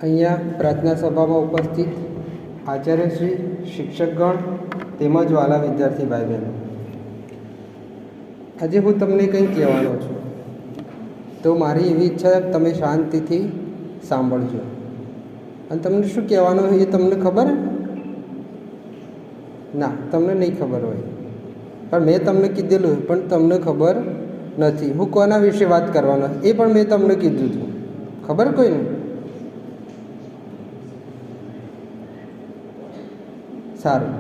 અહીંયા પ્રાર્થના સભામાં ઉપસ્થિત આચાર્યશ્રી, શિક્ષકગણ તેમજ વાલા વિદ્યાર્થી ભાઈ બહેનો, આજે હું તમને કંઈ કહેવાનો છું, તો મારી એવી ઈચ્છા તમે શાંતિથી સાંભળજો. અને તમને શું કહેવાનું હોય એ તમને ખબર ના, તમને નહીં ખબર હોય, પણ મેં તમને કીધેલું પણ તમને ખબર નથી. હું કોના વિશે વાત કરવાનો એ પણ મેં તમને કીધું હતું, ખબર કોઈને? સારું,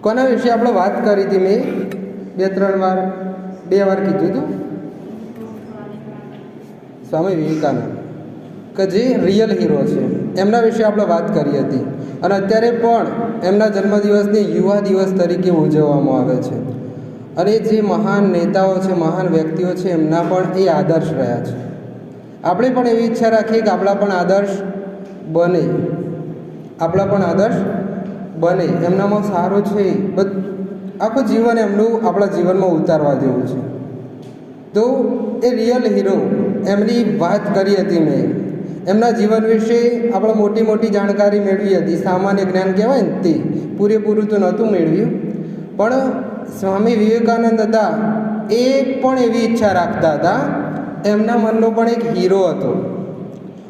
કોના વિશે આપણે વાત કરી હતી? મેં બે વાર કીધું હતું, સ્વામી વિવેકાનંદ, કે જે રિયલ હીરો છે એમના વિશે આપણે વાત કરી હતી. અને અત્યારે પણ એમના જન્મદિવસને યુવા દિવસ તરીકે ઉજવવામાં આવે છે. અને જે મહાન નેતાઓ છે, મહાન વ્યક્તિઓ છે, એમના પણ એ આદર્શ રહ્યા છે. આપણે પણ એવી ઈચ્છા રાખીએ કે આપણા પણ આદર્શ બને, એમનામાં સારું છે, આખું જીવન એમનું આપણા જીવનમાં ઉતારવા જેવું છે. તો એ રિયલ હીરો એમની વાત કરી હતી મેં. એમના જીવન વિશે આપણે મોટી મોટી જાણકારી મેળવી હતી. સામાન્ય જ્ઞાન કહેવાય ને તે પૂરેપૂરું તો નહોતું મેળવ્યું, પણ સ્વામી વિવેકાનંદ હતા એ પણ એવી ઈચ્છા રાખતા હતા. એમના મનનો પણ એક હીરો હતો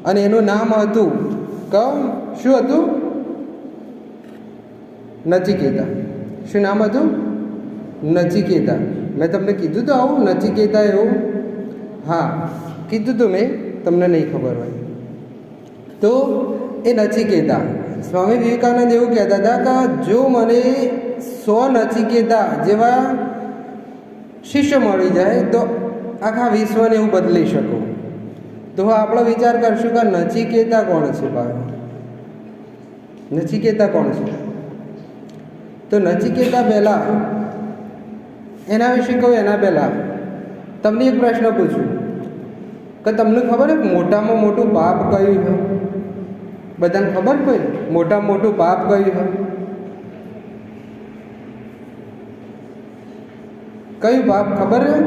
અને એનું નામ હતું શું હતું? નચિકેતા. શું નામ હતું? નચિકેતા. મેં તમને કીધું તો આવું નચિકેતા એવું? હા, કીધું તો મેં, તમને નહીં ખબર હોય તો. એ નચિકેતા, સ્વામી વિવેકાનંદ એવું કહેતા હતા કે જો મને 100 નચિકેતા જેવા શિષ્ય મળી જાય તો આખા વિશ્વને હું બદલી શકું. તો આપણે વિચાર કરશું કે નચિકેતા કોણ છે? ભાઈ, નચિકેતા કોણ છે? તો નચિકેતા પહેલાં એના વિશે કહું એના પહેલાં તમને એક પ્રશ્ન પૂછું કે તમને ખબર છે મોટામાં મોટું પાપ કયું છે? બધાને ખબર? કોઈ મોટામાં મોટું પાપ કયું છે? કયું પાપ ખબર છે?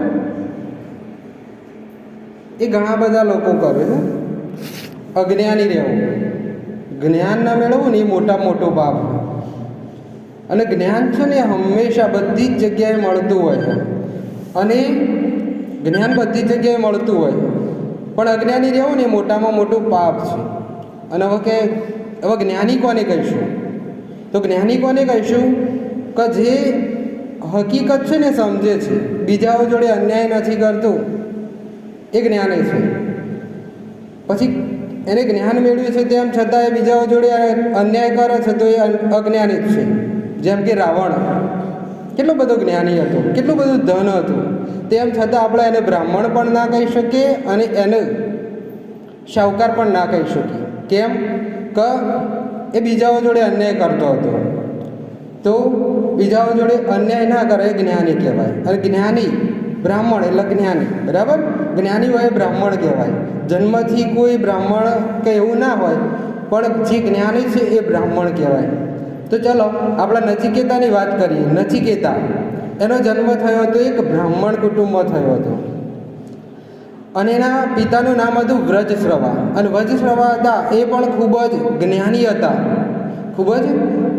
એ ઘણા બધા લોકો કરે છે. અજ્ઞાની રહેવું, જ્ઞાન ના મેળવવું ને એ મોટામાં મોટું પાપ. અને જ્ઞાન છે ને હંમેશા બધી જ જગ્યાએ મળતું હોય, અને જ્ઞાન બધી જ જગ્યાએ મળતું હોય, પણ અજ્ઞાની રહેવું ને એ મોટામાં મોટું પાપ છે. અને હવે જ્ઞાની કોને કહીશું? તો જ્ઞાની કોને કહીશું? કે જે હકીકત છે ને સમજે છે, બીજાઓ જોડે અન્યાય નથી કરતું, એ જ્ઞાની છે. પછી એને જ્ઞાન મેળવ્યું છે તેમ છતાં એ બીજાઓ જોડે અન્યાય કરે છે તો એ અજ્ઞાની જ છે. જેમ કે રાવણ કેટલો બધો જ્ઞાની હતો, કેટલું બધું ધન હતું, તેમ છતાં આપણે એને બ્રાહ્મણ પણ ના કહી શકીએ અને એને શાહુકાર પણ ના કહી શકીએ. કેમ? કે એ બીજાઓ જોડે અન્યાય કરતો હતો. તો બીજાઓ જોડે અન્યાય ના કરે એ જ્ઞાની કહેવાય. અને જ્ઞાની બ્રાહ્મણ એટલે જ્ઞાની, બરાબર? જ્ઞાની હોય બ્રાહ્મણ કહેવાય. જન્મથી કોઈ બ્રાહ્મણ કે એવું ના હોય, પણ જે જ્ઞાની છે એ બ્રાહ્મણ કહેવાય. તો ચલો આપણે નચિકેતાની વાત કરીએ. નચિકેતા એનો જન્મ થયો હતો એક બ્રાહ્મણ કુટુંબમાં થયો હતો, અને એના પિતાનું નામ હતું વ્રજશ્રવા. અને વ્રજશ્રવા હતા એ પણ ખૂબ જ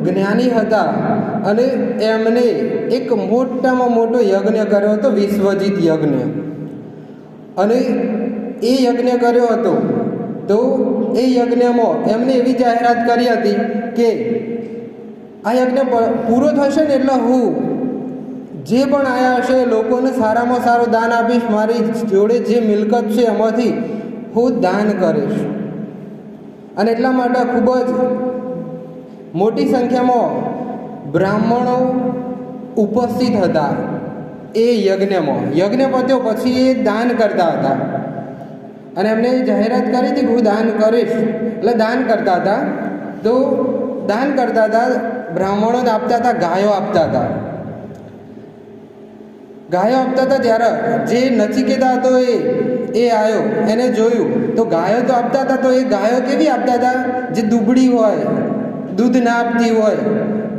જ્ઞાની હતા, અને એમને એક મોટામાં મોટો યજ્ઞ કર્યો હતો, વિશ્વજીત યજ્ઞ. અને એ યજ્ઞ કર્યો હતો તો એ યજ્ઞમાં એમને એવી જાહેરાત કરી હતી કે આ યજ્ઞ પૂરો થશે ને એટલે હું જે પણ આવ્યા હશે લોકોને સારામાં સારું દાન આપીશ, મારી જોડે જે મિલકત છે એમાંથી હું દાન કરીશ. અને એટલા માટે ખૂબ જ મોટી સંખ્યામાં બ્રાહ્મણો ઉપસ્થિત હતા એ યજ્ઞમાં. યજ્ઞ પત્યો પછી એ દાન કરતા હતા, અને એમને જાહેરાત કરી હતી કે હું દાન કરીશ, એટલે દાન કરતા હતા. તો દાન કરતા હતા, બ્રાહ્મણો આપતા હતા, ગાયો આપતા હતા. ત્યારે જે નચિકેતા હતો એ આવ્યો, એને જોયું તો ગાયો તો આપતા હતા. તો એ ગાયો કેવી આપતા હતા? જે દુબળી હોય, દૂધ ના આપતી હોય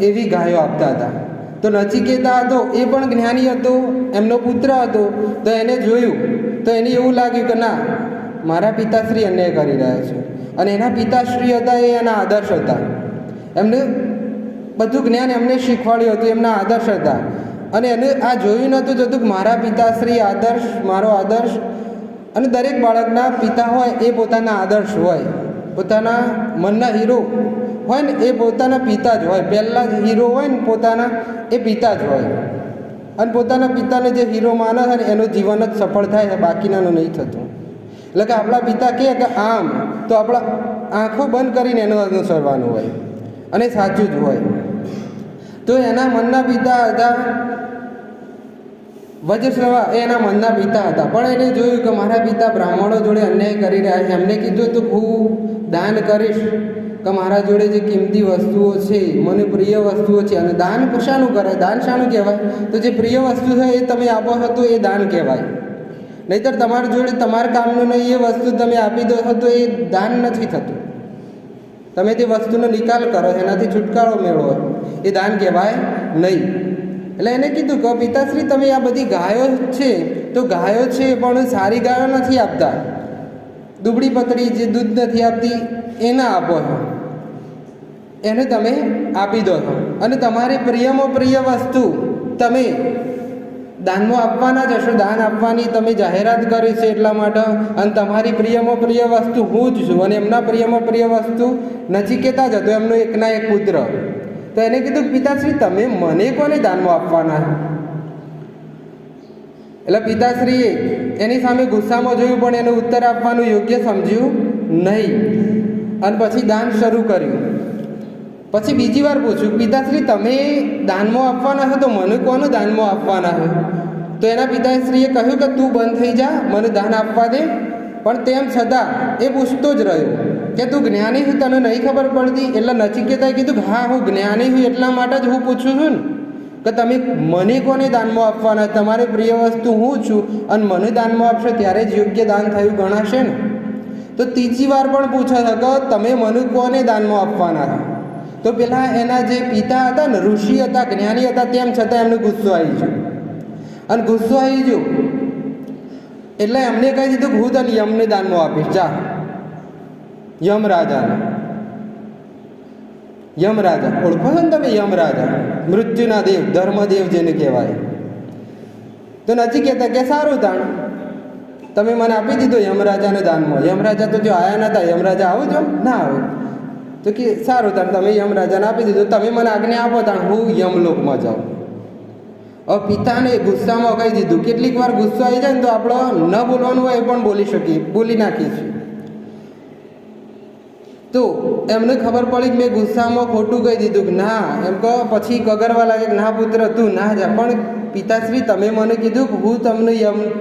એવી ગાયો આપતા હતા. તો નચિકેતા હતો એ પણ જ્ઞાની હતો, એમનો પુત્ર હતો. તો એને જોયું તો એને એવું લાગ્યું કે ના, મારા પિતાશ્રી અન્યાય કરી રહ્યા છે, અને એના પિતાશ્રી હતા એ એના આદર્શ હતા. એમને બધું જ્ઞાન એમને શીખવાડ્યું હતું, એમના આદર્શ હતા. અને એને આ જોયું નહોતું જતું કે મારા પિતાશ્રી આદર્શ, મારો આદર્શ. અને દરેક બાળકના પિતા હોય એ પોતાના આદર્શ હોય, પોતાના મનના હીરો હોય ને એ પોતાના પિતા જ હોય. પહેલાં જ હીરો હોય ને પોતાના એ પિતા જ હોય. અને પોતાના પિતાને જે હીરો માને છે ને એનું જીવન જ સફળ થાય છે, બાકીનાનું નહીં થતું. એટલે કે આપણા પિતા કહે કે આમ, તો આપણા આંખો બંધ કરીને એનું અનુસરવાનું હોય અને સાચું જ હોય. તો એના મનના પિતા હતા વજ્રશ્રવા, એ એના મનના પિતા હતા. પણ એને જોયું કે મારા પિતા બ્રાહ્મણો જોડે અન્યાય કરી રહ્યા છે. એમને કીધું તો હું દાન કરીશ, કે મારા જોડે જે કિંમતી વસ્તુઓ છે, મને પ્રિય વસ્તુઓ છે. અને દાન શાનું કરાય? દાન શાનું કહેવાય? તો જે પ્રિય વસ્તુ છે એ તમે આપો છો તો એ દાન કહેવાય. નહીંતર તમારી જોડે તમારા કામનું નહીં એ વસ્તુ તમે આપી દો છો તો એ દાન નથી થતું. તમે તે વસ્તુનો નિકાલ કરો, એનાથી છુટકારો મેળવો, એ દાન કહેવાય નહીં. એટલે એને કીધું કે પિતાશ્રી તમે આ બધી ગાયો છે, તો ગાયો છે પણ સારી ગાયો નથી આપતા, દુબળી પતળી જે દૂધ નથી આપતી એને આપો છો, એને તમે આપી દો છો. અને તમારી પ્રિયમાં પ્રિય વસ્તુ તમે દાનમાં આપવાના જ હશો. દાન આપવાની તમે જાહેરાત કરી છે એટલા માટે. અને તમારી પ્રિયમાં પ્રિય વસ્તુ હું જ છું. અને એમના પ્રિયમાં પ્રિય વસ્તુ નચિકેતા જ હતો, એમનો એકના એક પુત્ર. તો એને કીધું પિતાશ્રી તમે મને કોને દાનમાં આપવાના? એટલે પિતાશ્રીએ એની સામે ગુસ્સામાં જોયું, પણ એનો ઉત્તર આપવાનું યોગ્ય સમજ્યું નહીં. અને પછી દાન શરૂ કર્યું. પછી બીજી વાર પૂછ્યું, પિતાશ્રી તમે દાનમાં આપવાના છો તો મને કોનું દાનમાં આપવાના છે? તો એના પિતાશ્રીએ કહ્યું કે તું બંધ થઈ જા, મને દાન આપવા દે. પણ તેમ છતાં એ પૂછતો જ રહ્યો કે તું જ્ઞાની છું, તને નહીં ખબર પડતી? એટલે નચિકેતાએ કીધું કે હા હું જ્ઞાની છું, એટલા માટે જ હું પૂછું છું ને કે તમે મને કોને દાનમાં આપવાના? તમારી પ્રિય વસ્તુ હું છું અને મને દાનમાં આપશો ત્યારે જ યોગ્ય દાન થયું ગણાશે ને. તો ત્રીજી વાર પણ પૂછે છે કે તમે મને કોને દાનમાં આપવાના? તો પેલા એના જે પિતા હતા ને, ઋષિ હતા, જ્ઞાની હતા, તેમ છતાં એમને ગુસ્સો આવી ગયો. અને ગુસ્સો આવી ગયો એટલે એમને કહી દીધું કે હું તને યમને દાનમાં આપીશ, જા યમરાજાને. યમરાજા ઓળખો છો ને તમે? યમરાજા મૃત્યુના દેવ, ધર્મદેવ જેને કહેવાય. તો નચિકેતા કે સારું તાણ તમે મને આપી દીધો યમરાજાને દાનમાં. યમરાજા તો જો આયા નતા, યમરાજા આવું જો ના આવે. તો કે સારું તાણ તમે યમરાજાને આપી દીધું, તમે મને આજ્ઞા આપો તાણ હું યમલોકમાં જાઉં. હવે પિતાને ગુસ્સામાં કહી દીધું. કેટલીક વાર ગુસ્સો આવી જાય ને તો આપણે ન બોલવાનું હોય એ પણ બોલી નાખીએ છીએ. તો એમને ખબર પડી કે મેં ગુસ્સામાં ખોટું કહી દીધું કે ના, એમ કહો પછી કગરવા લાગે કે ના પુત્ર તું ના જા. પણ પિતાશ્રી તમે મને કીધું કે હું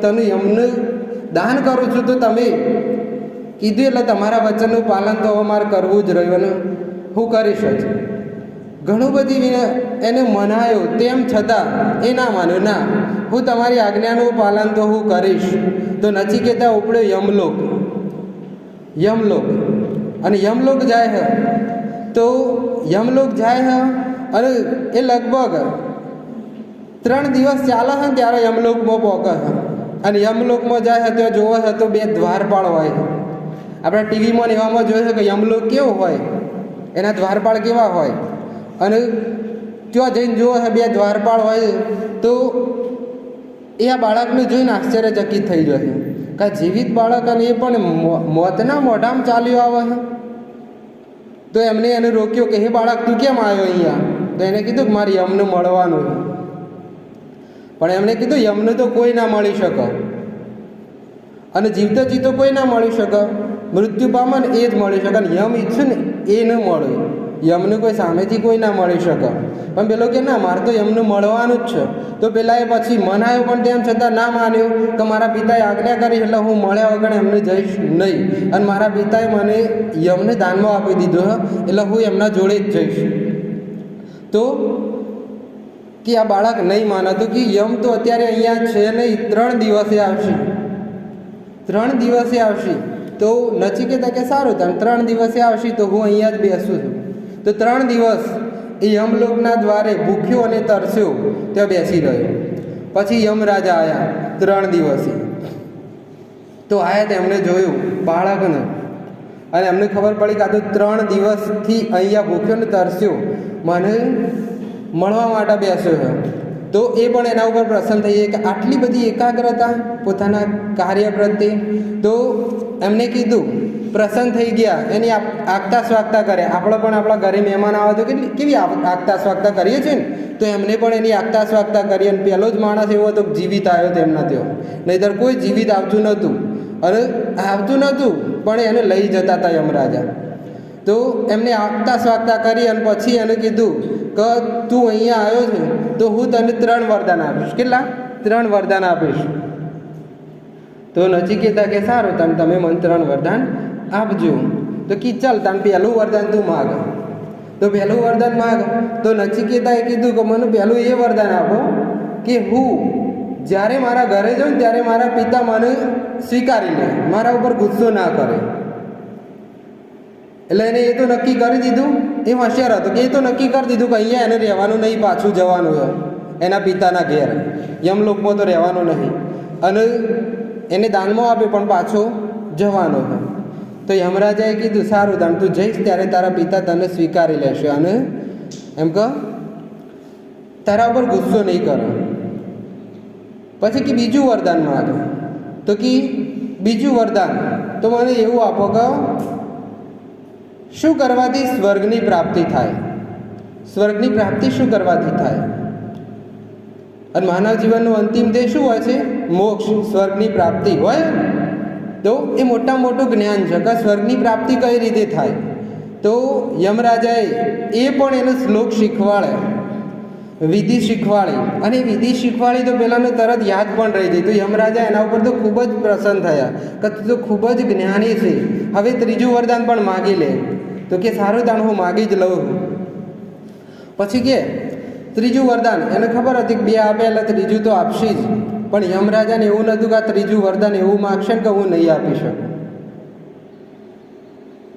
તને યમનું દાન કરું છું, તો તમે કીધું એટલે તમારા વચનનું પાલન તો હવે મારે કરવું જ રહ્યું અને હું કરીશ જ. ઘણું બધી એને મનાયો, તેમ છતાં એ ના માન્યો. ના, હું તમારી આજ્ઞાનું પાલન તો હું કરીશ. તો નચિકેતા ઉપડ્યો યમલોક. અને યમલોક જાય છે. તો યમલોક જાય છે અને એ લગભગ 3 દિવસ ચાલે છે ને ત્યારે યમલોકમાં પહોંચે છે. અને યમલોકમાં જાય છે ત્યાં જોવે છે તો 2 દ્વારપાળ હોય. આપણે ટીવીમાં ને એવામાં જોઈએ છે કે યમલોક કેવો હોય, એના દ્વારપાળ કેવા હોય. અને ત્યાં જઈને જોવે છે 2 દ્વારપાળ હોય. તો એ આ બાળકને જોઈને આશ્ચર્યચકિત થઈ જાય છે કે જીવિત બાળક અને એ પણ મોતના મોઢામાં ચાલ્યો આવે છે. તો એમને એને રોક્યો કે હે બાળક તું કેમ આવ્યો અહીંયા? તો એને કીધું કે મારે યમને મળવાનું છે. પણ એમણે કીધું યમને તો કોઈ ના મળી શકે, અને જીવતો જીતો કોઈ ના મળી શકે, મૃત્યુ પામે ને એ જ મળી શકે. અને યમ ઈચ્છે ને એ ન મળે, યમને કોઈ સામેથી કોઈ ના મળી શકે. પણ પેલો કે ના મારે તો યમને મળવાનું જ છે. તો પેલા એ પછી મનાયો, પણ તેમ છતાં ના માન્યો કે મારા પિતાએ આજ્ઞા કરી એટલે હું મળ્યા વગર એમને જઈશ નહીં. અને મારા પિતાએ મને યમને દાનમાં આપી દીધો એટલે હું એમના જોડે જ જઈશ. તો કે આ બાળક નહીં માનતું કે યમ તો અત્યારે અહીંયા છે નહીં, 3 દિવસે આવશે. 3 દિવસે આવશે. તો નચિકેતા કે સારું તાણ 3 દિવસે આવશે તો હું અહીંયા જ બેસું છું. તો 3 દિવસ એ યમલોકના દ્વારે ભૂખ્યો અને તરસ્યો ત્યાં બેસી રહ્યો. પછી યમરાજા આવ્યા 3 દિવસે. તો આયા તેમણે જોયું બાળકને અને એમને ખબર પડી કે આ તો 3 દિવસથી અહીંયા ભૂખ્યો ને તરસ્યો મને મળવા માટે બેસ્યો છે. તો એ પણ એના ઉપર પ્રસન્ન થઈ જાય કે આટલી બધી એકાગ્રતા પોતાના કાર્ય પ્રત્યે. તો એમને કીધું, પ્રસન્ન થઈ ગયા, એની આગતા સ્વાગતા કરે. આપણે પણ આપણા ઘરે મહેમાન આવે તો કેવી આગતા સ્વાગતા કરીએ છીએ ને, તો એમને પણ એની આગતા સ્વાગતા કરી. અને પહેલો જ માણસ એવો હતો જીવિત આવ્યો તેમના ત્યાં, નહીંતર કોઈ જીવિત આવતું નહોતું. અને આવતું નહોતું પણ એને લઈ જતા હતા યમરાજા. તો એમને આગતા સ્વાગતા કરી અને પછી એને કીધું કે તું અહીંયા આવ્યો છે તો હું તને 3 વરદાન આપીશ. કેટલા? 3 વરદાન આપીશ. તો નચિકેતા કે સારું, તમે મને 3 વરદાન આપજો. તો કી ચાલ, તને પહેલું વરદાન તું માગ. તો પહેલું વરદાન માગ. તો નચિકેતાએ કીધું કે મને પહેલું એ વરદાન આપો કે હું જ્યારે મારા ઘરે જાઉં ત્યારે મારા પિતા મને સ્વીકારી લે, મારા ઉપર ગુસ્સો ના કરે. એટલે એને એ તો નક્કી કરી દીધું. એ હોશિયાર હતો કે એ તો નક્કી કરી દીધું કે અહીંયા એને રહેવાનું નહીં, પાછું જવાનું છે એના પિતાના ઘેર. યમલોકમાં તો રહેવાનું નહીં. અને એને દાનમાં આપ્યું પણ પાછો જવાનો છે. તો યમરાજાએ કીધું સારું, તું જઈશ ત્યારે તારા પિતા તને સ્વીકારી લેશે અને એમ કે તારા ઉપર ગુસ્સો નહીં કરે. પછી કે બીજું વરદાન માંગે. તો કે બીજું વરદાન તો મને એવું આપો કે શું કરવાથી સ્વર્ગની પ્રાપ્તિ થાય? સ્વર્ગની પ્રાપ્તિ શું કરવાથી થાય? અને માનવ જીવનનું અંતિમ ધ્યેય શું હોય છે? મોક્ષ, સ્વર્ગની પ્રાપ્તિ હોય. તો એ મોટામાં મોટું જ્ઞાન છે કે સ્વર્ગની પ્રાપ્તિ કઈ રીતે થાય. તો યમરાજાએ એ પણ એનો શ્લોક શીખવાડે, વિધિ શીખવાડી. અને વિધિ શીખવાડી તો પેલાને તરત યાદ પણ રહી ગઈ. તો યમરાજા એના ઉપર તો ખૂબ જ પ્રસન્ન થયા કે તું તો ખૂબ જ જ્ઞાની છે, હવે ત્રીજું વરદાન પણ માગી લે. તો કે સારું, તાણ હું માગી જ લઉં. પછી કે ત્રીજું વરદાન એને ખબર હતી કે 2 આપે એટલે ત્રીજું તો આપશે જ. પણ યમરાજાને એવું નહોતું કે આ ત્રીજું વરદાન એવું માગશે ને કે હું નહીં આપી શકું.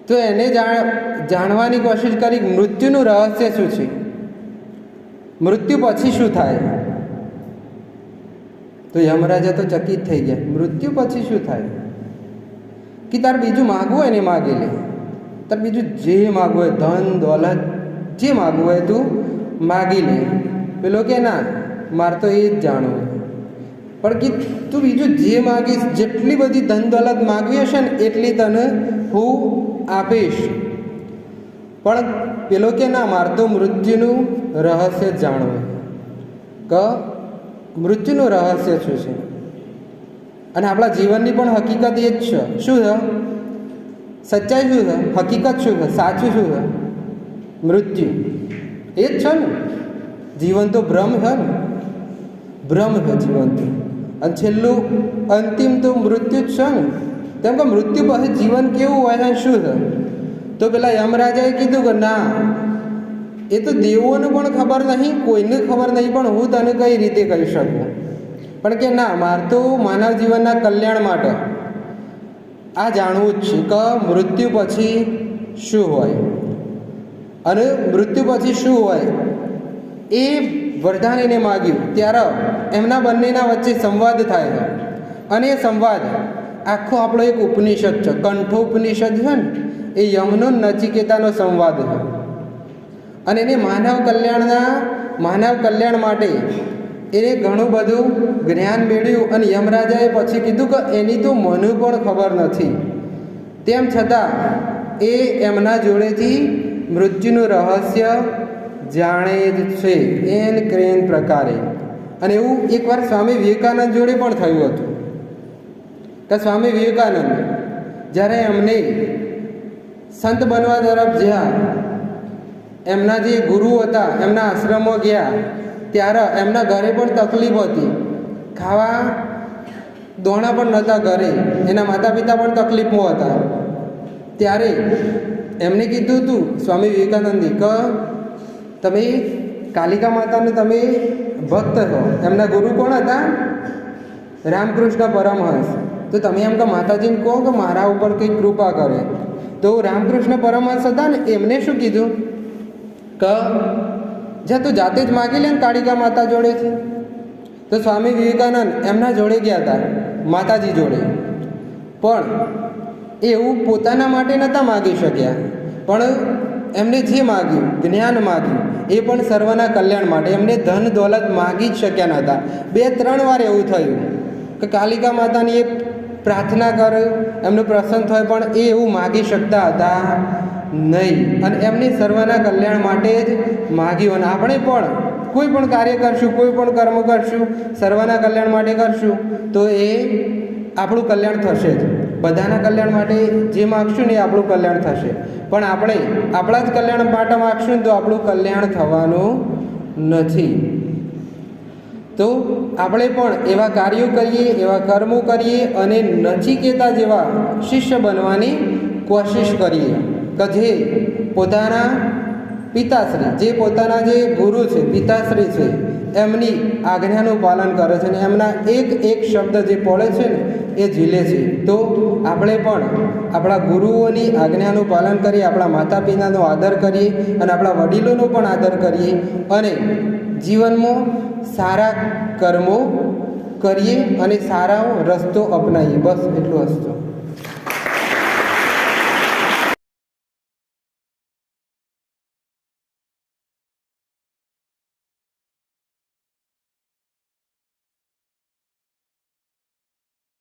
તો એને જાણવાની કોશિશ કરી મૃત્યુનું રહસ્ય શું છે, મૃત્યુ પછી શું થાય. તો યમરાજા તો ચકિત થઈ ગયા. મૃત્યુ પછી શું થાય? કે તાર બીજું માગવું હોય ને માગી લે. તાર બીજું જે માગવું હોય, ધન દોલત જે માગવું હોય તું માગી લે. પેલો કે ના, મારે તો એ જ જાણવું. પણ કે તું બીજું જે માગીશ, જેટલી બધી ધન દોલત માગવી હશે ને એટલી તને હું આપીશ. પણ પેલો કે ના, મારે તો મૃત્યુનું રહસ્ય જ જાણવું. કે મૃત્યુનું રહસ્ય શું છે. અને આપણા જીવનની પણ હકીકત એ જ છે. શું છે? સચ્ચાઈ શું છે? હકીકત શું છે? સાચું શું છે? મૃત્યુ એ જ છે ને. જીવન તો ભ્રમ છે ને, ભ્રમ છે જીવન તો. અને છેલ્લું અંતિમ તો મૃત્યુ જ છે ને. તેમ કે મૃત્યુ પછી જીવન કેવું હોય છે, શું છે? તો પેલા યમરાજાએ કીધું કે ના, એ તો દેવોને પણ ખબર નહીં, કોઈને ખબર નહીં, પણ હું તને કઈ રીતે કહી શકું. પણ કે ના, મારે તો માનવ જીવનના કલ્યાણ માટે આ જાણવું જ છે કે મૃત્યુ પછી શું હોય. અને મૃત્યુ પછી શું હોય એ વરદાન એને માગ્યું ત્યારે એમના બંનેના વચ્ચે સંવાદ થાય છે. અને એ સંવાદ આખો આપણો એક ઉપનિષદ છે, કંઠોપનિષદ છે ને, એ યમનો નચિકેતાનો સંવાદ છે. અને એને માનવ કલ્યાણ માટે એને ઘણું બધું જ્ઞાન મેળવ્યું. અને યમરાજાએ પછી કીધું કે એની તો મને પણ ખબર નથી, તેમ છતાં એ એમના જોડેથી મૃત્યુનું રહસ્ય જાણે જ છે, એન ક્રેન પ્રકારે. અને એવું એકવાર સ્વામી વિવેકાનંદ જોડે પણ થયું હતું કે સ્વામી વિવેકાનંદ જ્યારે એમને સંત બનવા તરફ જ્યાં એમના જે ગુરુ હતા એમના આશ્રમમાં ગયા ત્યારે એમના ઘરે પણ તકલીફ હતી. ખાવા દોણા પણ નહોતા ઘરે, એના માતા પિતા પણ તકલીફમાં હતા. ત્યારે એમને કીધું હતું સ્વામી વિવેકાનંદે કે તમે કાલિકા માતાને તમે ભક્ત છો. એમના ગુરુ કોણ હતા? રામકૃષ્ણ પરમહંસ. તો તમે એમ કે માતાજીને કહો કે મારા ઉપર કંઈ કૃપા કરે. તો રામકૃષ્ણ પરમહંસ હતા ને, એમને શું કીધું કે જા તું જાતે જ માગી લે ને કાળિકા માતા જોડેથી. તો સ્વામી વિવેકાનંદ એમના જોડે ગયા હતા, માતાજી જોડે. પણ એવું પોતાના માટે નહોતા માગી શક્યા, પણ એમને જે માગ્યું, જ્ઞાન માગ્યું, એ પણ સર્વના કલ્યાણ માટે. એમને ધન દોલત માગી જ શક્યા નહોતા. 2-3 વાર એવું થયું કે કાલિકા માતાની એ પ્રાર્થના કરે, એમનું પ્રસન્ન થાય, પણ એ એવું માગી શકતા હતા નહીં. અને એમને સર્વના કલ્યાણ માટે જ માગ્યું. અને આપણે પણ કોઈ પણ કાર્ય કરશું, કોઈ પણ કર્મ કરશું, સર્વના કલ્યાણ માટે કરશું તો એ આપણું કલ્યાણ થશે જ. બધાના કલ્યાણ માટે જે માગશું ને એ આપણું કલ્યાણ થશે. પણ આપણે આપણા જ કલ્યાણ માટે માગશું ને તો આપણું કલ્યાણ થવાનું નથી. તો આપણે પણ એવા કાર્યો કરીએ, એવા કર્મો કરીએ અને નચિકેતા જેવા શિષ્ય બનવાની કોશિશ કરીએ કે જે પોતાના પિતાશ્રી, જે પોતાના જે ગુરુ છે, પિતાશ્રી છે, એમની આજ્ઞાનું પાલન કરે છે અને એમના એક એક શબ્દ જે પડે છે ને એ ઝીલે છે. તો આપણે પણ આપણા ગુરુઓની આજ્ઞાનું પાલન કરીએ, આપણા માતા પિતાનો આદર કરીએ અને આપણા વડીલોનો પણ આદર કરીએ અને જીવનમાં સારા કર્મો કરીએ અને સારા રસ્તો અપનાવીએ. બસ એટલું હશે.